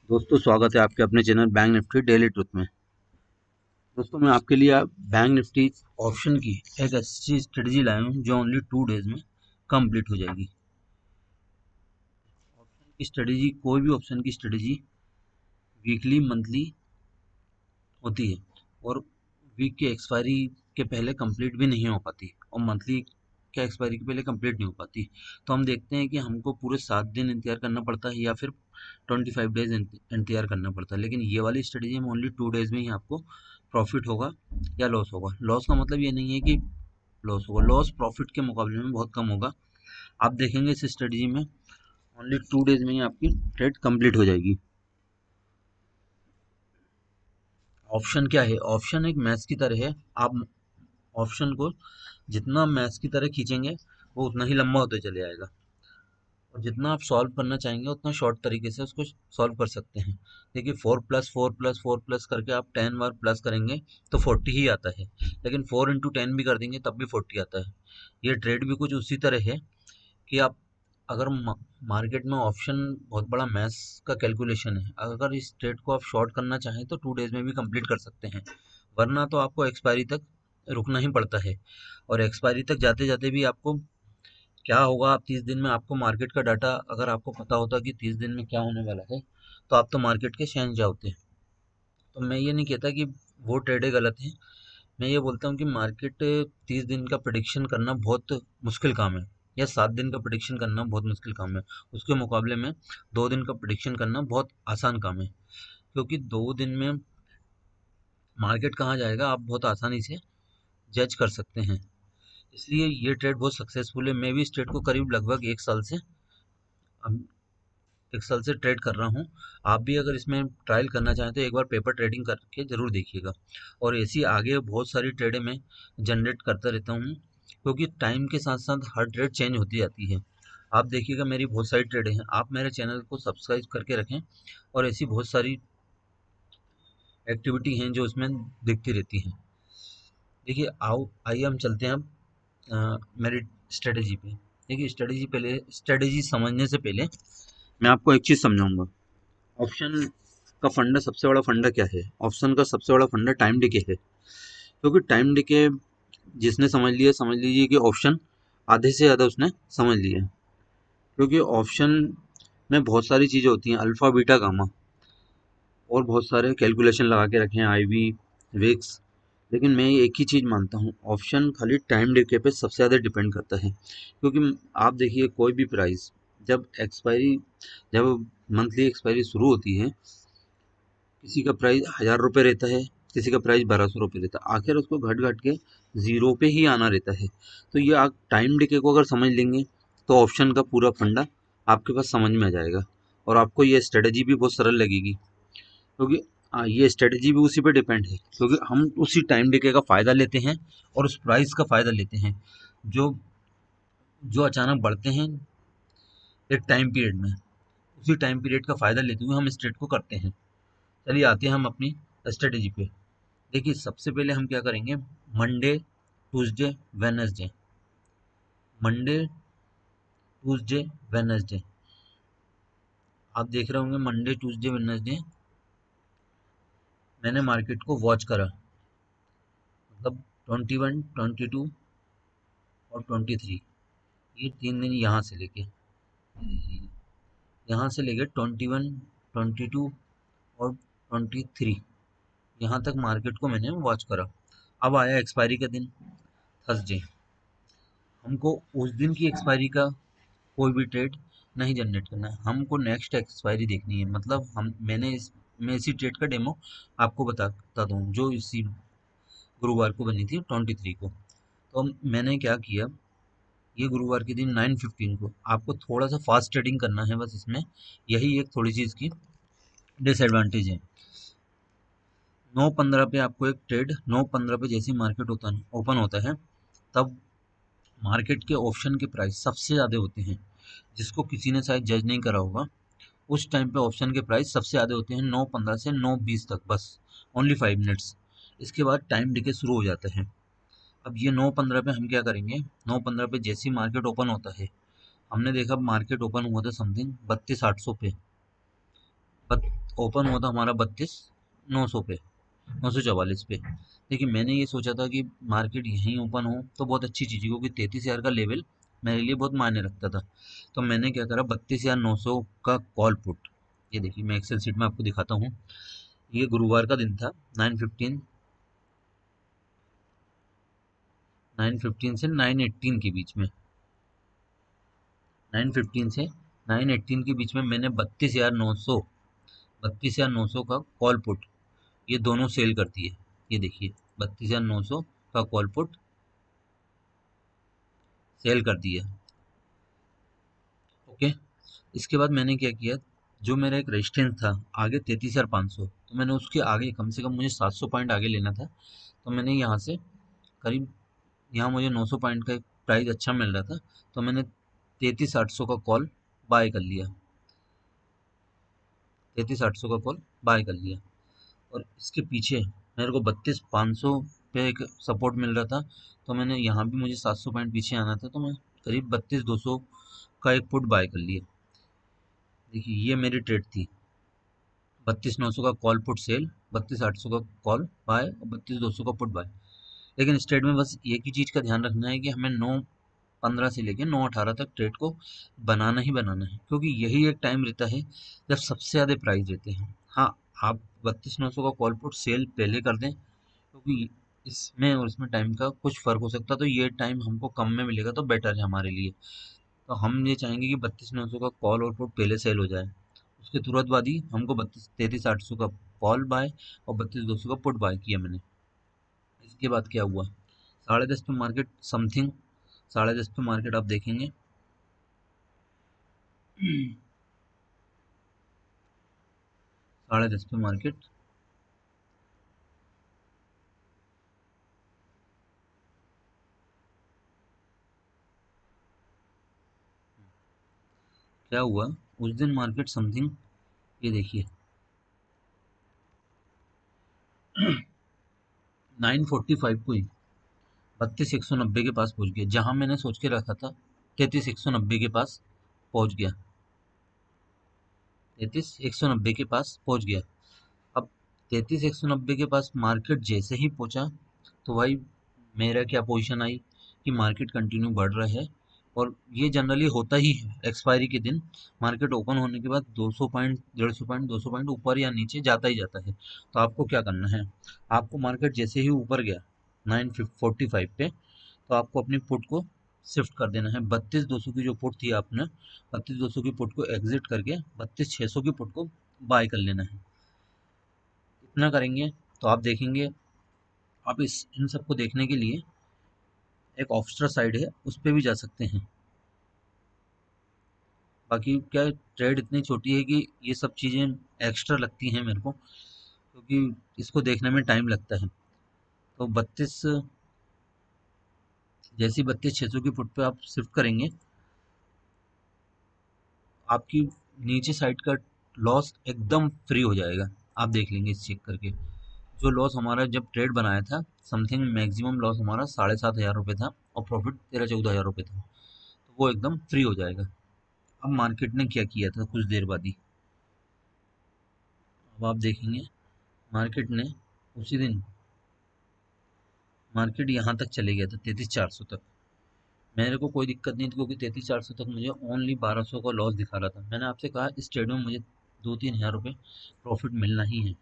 दोस्तों स्वागत है आपके अपने channel bank Nifty daily truth में। दोस्तों मैं आपके लिए बैंक निफ्टी ऑप्शन की एक ऐसी स्ट्रेटजी लाया हूँ जो ओनली 2 डेज में कंप्लीट हो जाएगी। ऑप्शन की स्ट्रेटजी, कोई भी ऑप्शन की स्ट्रेटजी वीकली मंथली होती है और वीक के एक्सपायरी के पहले कंप्लीट भी नहीं हो पाती और मंथली के एक्सपायरी के पहले कंप्लीट नहीं हो पाती। तो हम देखते हैं कि हमको पूरे 7 दिन इंतजार करना पड़ता है या फिर 25 डेज इंतजार करना पड़ता है, लेकिन ये वाली स्ट्रेटजी में ओनली 2 डेज में ही आपको प्रॉफिट होगा या लॉस होगा। लॉस का मतलब ये नहीं है कि लॉस होगा, लॉस प्रॉफिट के मुकाबले में बहुत कम होगा। आप देखेंगे इस स्ट्रेटजी में ओनली 2 डेज में ही आपकी ट्रेड कंप्लीट हो जाएगी। ऑप्शन क्या है? ऑप्शन एक मैच की तरह है। आप ऑप्शन को जितना मैच की तरह खींचेंगे वो उतना ही लंबा होते चले जाएगा और जितना आप सॉल्व करना चाहेंगे उतना शॉर्ट तरीके से उसको सॉल्व कर सकते हैं। देखिए 4+4+4+ करके आप 10 बार प्लस करेंगे तो 40 ही आता है, लेकिन 4×10 भी कर देंगे तब भी 40 आता है। ये ट्रेड भी कुछ उसी तरह है कि आप अगर मार्केट में ऑप्शन बहुत बड़ा मैथ्स का कैलकुलेशन है, अगर इस ट्रेड को आप शॉर्ट करना चाहें तो 2 डेज में भी कंप्लीट कर सकते हैं, वरना तो आपको एक्सपायरी तक रुकना ही पड़ता है। और एक्सपायरी तक जाते जाते भी आपको क्या होगा, आप 30 दिन में आपको मार्केट का डाटा अगर आपको पता होता कि 30 दिन में क्या होने वाला है तो आप तो मार्केट के शहंशाह होते। तो मैं ये नहीं कहता कि वो ट्रेडें गलत हैं, मैं ये बोलता हूँ कि मार्केट 30 दिन का प्रिडिक्शन करना बहुत मुश्किल काम है या 7 दिन का प्रिडिक्शन करना बहुत मुश्किल काम है। उसके मुकाबले में 2 दिन का प्रिडिक्शन करना बहुत आसान काम है, क्योंकि 2 दिन में मार्केट कहाँ जाएगा आप बहुत आसानी से जज कर सकते हैं। इसलिए ये ट्रेड बहुत सक्सेसफुल है। मैं भी इस ट्रेड को करीब लगभग 1 साल से ट्रेड कर रहा हूँ। आप भी अगर इसमें ट्रायल करना चाहें तो एक बार पेपर ट्रेडिंग करके ज़रूर देखिएगा। और ऐसी आगे बहुत सारी ट्रेडें मैं जनरेट करता रहता हूँ, क्योंकि टाइम के साथ साथ हर ट्रेड चेंज होती जाती है। आप देखिएगा मेरी बहुत सारी ट्रेडें हैं, आप मेरे चैनल को सब्सक्राइब करके रखें और ऐसी बहुत सारी एक्टिविटी हैं जो इसमें दिखती रहती हैं। देखिए आओ आइए हम चलते हैं अब मेरी स्ट्रेटेजी पे। देखिए स्ट्रेटेजी समझने से पहले मैं आपको एक चीज़ समझाऊंगा। ऑप्शन का फंडा, सबसे बड़ा फंडा क्या है? ऑप्शन का सबसे बड़ा फंडा टाइम डिके है, क्योंकि टाइम डिके जिसने समझ लिया, समझ लीजिए कि ऑप्शन आधे से ज़्यादा उसने समझ लिया है। क्योंकि ऑप्शन में बहुत सारी चीज़ें होती हैं, अल्फ़ा बीटा गामा, और बहुत सारे कैलकुलेशन लगा के रखे हैं, आईवी विक्स। लेकिन मैं एक ही चीज़ मानता हूँ, ऑप्शन खाली टाइम डिके पे सबसे ज़्यादा डिपेंड करता है। क्योंकि आप देखिए कोई भी प्राइस जब एक्सपायरी, जब मंथली एक्सपायरी शुरू होती है, किसी का प्राइस 1000 रुपये रहता है, किसी का प्राइस 1200 रुपये रहता है, आखिर उसको घट घट के जीरो पे ही आना रहता है। तो ये आप टाइम डिके को अगर समझ लेंगे तो ऑप्शन का पूरा फंडा आपके पास समझ में आ जाएगा और आपको ये स्ट्रेटजी भी बहुत सरल लगेगी। क्योंकि ये स्ट्रेटजी भी उसी पे डिपेंड है, क्योंकि हम उसी टाइम डिके का फ़ायदा लेते हैं और उस प्राइस का फ़ायदा लेते हैं जो जो अचानक बढ़ते हैं एक टाइम पीरियड में। उसी टाइम पीरियड का फ़ायदा लेते हुए हम इस ट्रेड को करते हैं। चलिए आते हैं हम अपनी स्ट्रेटजी पे। देखिए सबसे पहले हम क्या करेंगे, Monday Tuesday Wednesday, Monday Tuesday Wednesday, आप देख रहे होंगे मंडे ट्यूसडे वेडनेसडे मैंने मार्केट को वॉच करा, मतलब 21 22 और 23, ये 3 दिन यहाँ से लेके 21 22 और 23 यहाँ तक मार्केट को मैंने वॉच करा। अब आया एक्सपायरी का दिन, थर्सडे। हमको उस दिन की एक्सपायरी का कोई भी ट्रेड नहीं जनरेट करना है, हमको नेक्स्ट एक्सपायरी देखनी है। मतलब मैं इसी ट्रेड का डेमो आपको बताता दूँ जो इसी गुरुवार को बनी थी 23 को। तो मैंने क्या किया, ये गुरुवार के दिन 9:15 को आपको थोड़ा सा फास्ट ट्रेडिंग करना है, बस इसमें यही एक थोड़ी सी इसकी डिसएडवांटेज है। 9:15 पे आपको एक ट्रेड, 9:15 पे जैसे मार्केट ओपन होता है तब मार्केट के ऑप्शन के प्राइस सबसे ज़्यादा होते हैं, जिसको किसी ने शायद जज नहीं करा होगा। उस टाइम पे ऑप्शन के प्राइस सबसे ज़्यादा होते हैं 9:15 से 9:20 तक, बस ओनली 5 मिनट्स। इसके बाद टाइम डिके शुरू हो जाता है। अब ये 9:15 पे हम क्या करेंगे, 9:15 पे जैसे ही मार्केट ओपन होता है, हमने देखा मार्केट ओपन हुआ था समथिंग 32,800 पे, ओपन हुआ था हमारा 32,900 पे, 944 पे। देखिए मैंने ये सोचा था कि मार्केट यहीं ओपन हो तो बहुत अच्छी चीज़ है, क्योंकि 33,000 का लेवल मेरे लिए बहुत मायने रखता था। तो मैंने क्या करा, 32,900 का कॉल पुट, ये देखिए मैं एक्सेल शीट में आपको दिखाता हूँ। ये गुरुवार का दिन था, 9:15 से 9:18 के बीच में, 9:15 से 9:18 के बीच में मैंने 32,900 का कॉल पुट ये दोनों सेल कर दिए। ये देखिए 32,900 का कॉल पुट सेल कर दिया। ओके, इसके बाद मैंने क्या किया, जो मेरा एक रेजिस्टेंस था आगे 33,500, तो मैंने उसके आगे कम से कम मुझे 700 पॉइंट आगे लेना था। तो मैंने यहाँ से करीब, यहाँ मुझे 900 पॉइंट का एक प्राइस अच्छा मिल रहा था, तो मैंने 33,800 का कॉल बाय कर लिया, 33,800 का कॉल बाय कर लिया। और इसके पीछे मेरे को 32,500 पे एक सपोर्ट मिल रहा था, तो मैंने यहाँ भी मुझे 700 पॉइंट पीछे आना था, तो मैं करीब 32,200 का एक पुट बाय कर लिया। देखिए ये मेरी ट्रेड थी, 32,900 का कॉल पुट सेल, 32,800 का कॉल बाय और 32,200 का पुट बाय। लेकिन इस ट्रेड में बस एक ही चीज़ का ध्यान रखना है कि हमें 9:15 से लेकर 9:18 तक ट्रेड को बनाना ही बनाना है, क्योंकि यही एक टाइम रहता है जब सबसे ज़्यादा प्राइस रहते हैं। हाँ, आप 32,900 का कॉल पुट सेल पहले कर दें, क्योंकि इसमें और इसमें टाइम का कुछ फ़र्क हो सकता है, तो ये टाइम हमको कम में मिलेगा तो बेटर है हमारे लिए। तो हम ये चाहेंगे कि 32,900 का कॉल और पुट पहले सेल हो जाए, उसके तुरंत बाद ही हमको 33,800 का कॉल बाय और 32,200 का पुट बाय किया मैंने। इसके बाद क्या हुआ, 10:30 पे मार्केट समथिंग, 10:30 पे मार्केट आप देखेंगे 10:30 पे मार्केट क्या हुआ, उस दिन मार्केट समथिंग, ये देखिए 9:45 को ही 32,190 के पास पहुंच गया, जहां मैंने सोच के रखा था 33,190 के पास पहुंच गया, 33,190 के पास पहुंच गया। अब 33,190 के पास मार्केट जैसे ही पहुंचा, तो भाई मेरा क्या पोजीशन आई कि मार्केट कंटिन्यू बढ़ रहा है, और ये जनरली होता ही है एक्सपायरी के दिन, मार्केट ओपन होने के बाद 200 पॉइंट, 150 पॉइंट, 200 पॉइंट ऊपर या नीचे जाता ही जाता है। तो आपको क्या करना है, आपको मार्केट जैसे ही ऊपर गया 9:45 पे, तो आपको अपनी पुट को शिफ्ट कर देना है। 32,200 की जो पुट थी आपने, 32,200 की पुट को एग्जिट करके 32,600 की पुट को बाय कर लेना है। इतना करेंगे तो आप देखेंगे, आप इस इन सबको देखने के लिए एक ऑप्स्ट्रा साइड है, उस पे भी जा सकते हैं। बाकी क्या ट्रेड इतनी छोटी है कि ये सब चीज़ें एक्स्ट्रा लगती हैं मेरे को, क्योंकि इसको देखने में टाइम लगता है। तो 32, जैसी 32,600 की फुट पे आप शिफ्ट करेंगे, आपकी नीचे साइड का लॉस एकदम फ्री हो जाएगा। आप देख लेंगे इस चेक करके, जो लॉस हमारा जब ट्रेड बनाया था, समथिंग मैक्सिमम लॉस हमारा 7,500 रुपये था और प्रॉफिट 13-14 हज़ार रुपये था, तो वो एकदम फ्री हो जाएगा। अब मार्केट ने क्या किया था कुछ देर बाद ही, अब आप देखेंगे मार्केट ने उसी दिन, मार्केट यहाँ तक चले गया था 33,400 तक। मेरे को कोई दिक्कत नहीं थी, क्योंकि 33,400 तक मुझे ओनली 1,200 का लॉस दिखा रहा था। मैंने आपसे कहा इस ट्रेड में मुझे 2-3 हज़ार रुपये प्रॉफिट मिलना ही है।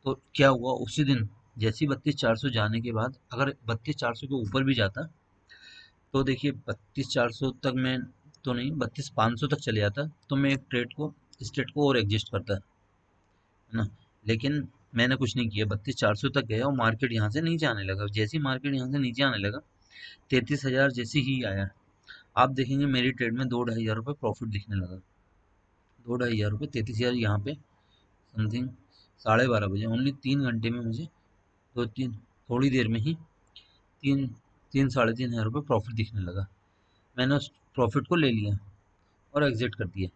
तो क्या हुआ उसी दिन, जैसे ही 32,400 जाने के बाद अगर 32,400 के ऊपर भी जाता, तो देखिए 32,400 तक मैं, तो नहीं 32,500 तक चले जाता, तो मैं एक ट्रेड को, इस ट्रेड को और एडजस्ट करता, है ना। लेकिन मैंने कुछ नहीं किया, 32,400 तक गया और मार्केट यहाँ से नीचे आने लगा। जैसे ही मार्केट यहाँ से नीचे आने लगा, 33,000 जैसे ही आया, आप देखेंगे मेरी ट्रेड में 2-2.5 हज़ार रुपये प्रॉफिट दिखने लगा। 2-2.5 हज़ार रुपये, 33,000 यहाँ पे समथिंग 12:30 बजे, ओनली 3 घंटे में मुझे, दो तीन, थोड़ी देर में ही तीन, 3-3.5 हज़ार रुपये प्रॉफिट दिखने लगा। मैंने उस प्रॉफिट को ले लिया और एग्जिट कर दिया।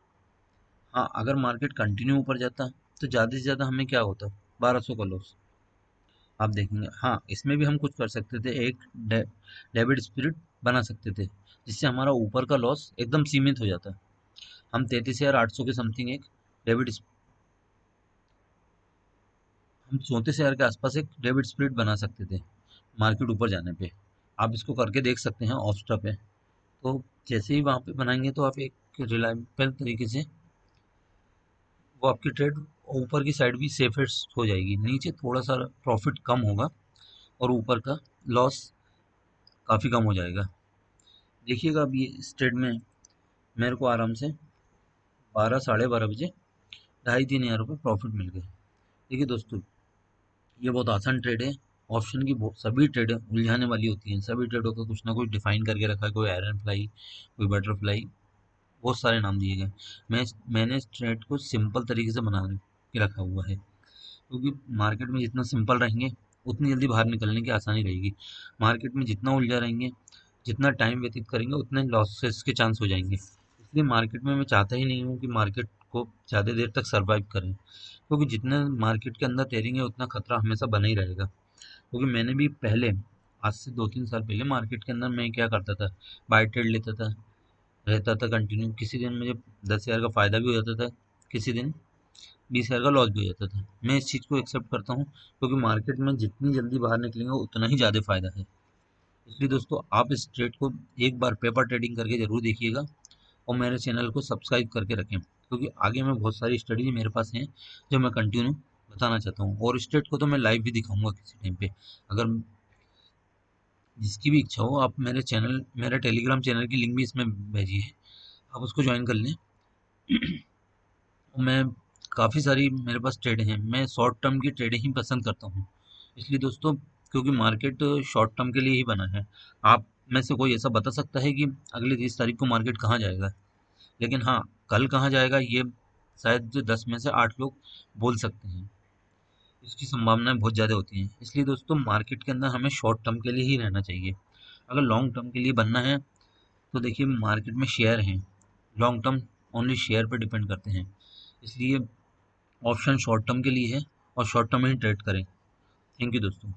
हाँ, अगर मार्केट कंटिन्यू ऊपर जाता तो ज़्यादा से ज़्यादा हमें क्या होता, 1,200 का लॉस। आप देखेंगे, हाँ इसमें भी हम कुछ कर सकते थे, एक डेबिट स्पिरिट बना सकते थे, जिससे हमारा ऊपर का लॉस एकदम सीमित हो जाता। हम 33,800 के समथिंग एक डेबिट हम 34,000 के आसपास एक डेबिट स्प्लिट बना सकते थे मार्केट ऊपर जाने पे। आप इसको करके देख सकते हैं ऑप्स्टा पे। तो जैसे ही वहाँ पे बनाएंगे तो आप एक रिलायबल तरीके से वो आपकी ट्रेड ऊपर की साइड भी सेफेस्ट हो जाएगी, नीचे थोड़ा सा प्रॉफिट कम होगा और ऊपर का लॉस काफ़ी कम हो जाएगा। देखिएगा अब ये इस ट्रेड में मेरे को आराम से 12 साढ़े 12 बजे 2,500-3,000 रुपये प्रॉफिट मिल गए। देखिए दोस्तों, ये बहुत आसान ट्रेड है। ऑप्शन की सभी ट्रेडें उलझाने वाली होती हैं, सभी ट्रेडों का कुछ ना कुछ डिफाइन करके रखा है, कोई आयरन फ्लाई, कोई बटरफ्लाई, बहुत सारे नाम दिए गए। मैंने इस ट्रेड को सिंपल तरीके से बना के रखा हुआ है, क्योंकि मार्केट में जितना सिंपल रहेंगे उतनी जल्दी बाहर निकलने की आसानी रहेगी। मार्केट में जितना उलझा रहेंगे, जितना टाइम व्यतीत करेंगे, उतने लॉसेस के चांस हो जाएंगे। इसलिए मार्केट में मैं चाहता ही नहीं हूँ कि मार्केट को ज़्यादा देर तक सर्वाइव करें, क्योंकि जितना मार्केट के अंदर तैरेंगे उतना खतरा हमेशा बना ही रहेगा। क्योंकि मैंने भी पहले, आज से 2-3 साल पहले मार्केट के अंदर मैं क्या करता था, बाय ट्रेड लेता था, रहता था कंटिन्यू। किसी दिन मुझे 10,000 का फ़ायदा भी हो जाता था, किसी दिन 20,000 का लॉस भी हो जाता था। मैं इस चीज़ को एक्सेप्ट करता हूँ, क्योंकि मार्केट में जितनी जल्दी बाहर निकलेंगे उतना ही ज़्यादा फ़ायदा है। इसलिए दोस्तों, आप इस ट्रेड को एक बार पेपर ट्रेडिंग करके ज़रूर देखिएगा और मेरे चैनल को सब्सक्राइब करके रखें, क्योंकि आगे में बहुत सारी स्टडीज मेरे पास हैं जो मैं कंटिन्यू बताना चाहता हूँ। और इस ट्रेड को तो मैं लाइव भी दिखाऊंगा किसी टाइम पे। अगर जिसकी भी इच्छा हो, आप मेरे टेलीग्राम चैनल की लिंक भी इसमें भेजी है, आप उसको ज्वाइन कर लें। मैं काफ़ी सारी मेरे पास ट्रेड हैं, मैं शॉर्ट टर्म की ट्रेडें ही पसंद करता हूँ। इसलिए दोस्तों, क्योंकि मार्केट शॉर्ट टर्म के लिए ही बना है। आप में से कोई ऐसा बता सकता है कि अगली 30 तारीख को मार्केट कहाँ जाएगा? लेकिन हाँ, कल कहाँ जाएगा ये शायद 10 में से 8 लोग बोल सकते हैं। इसकी संभावनाएं बहुत ज़्यादा होती हैं। इसलिए दोस्तों, मार्केट के अंदर हमें शॉर्ट टर्म के लिए ही रहना चाहिए। अगर लॉन्ग टर्म के लिए बनना है तो देखिए, मार्केट में शेयर हैं, लॉन्ग टर्म ओनली शेयर पर डिपेंड करते हैं। इसलिए ऑप्शन शॉर्ट टर्म के लिए है और शॉर्ट टर्म में ही ट्रेड करें। थैंक यू दोस्तों।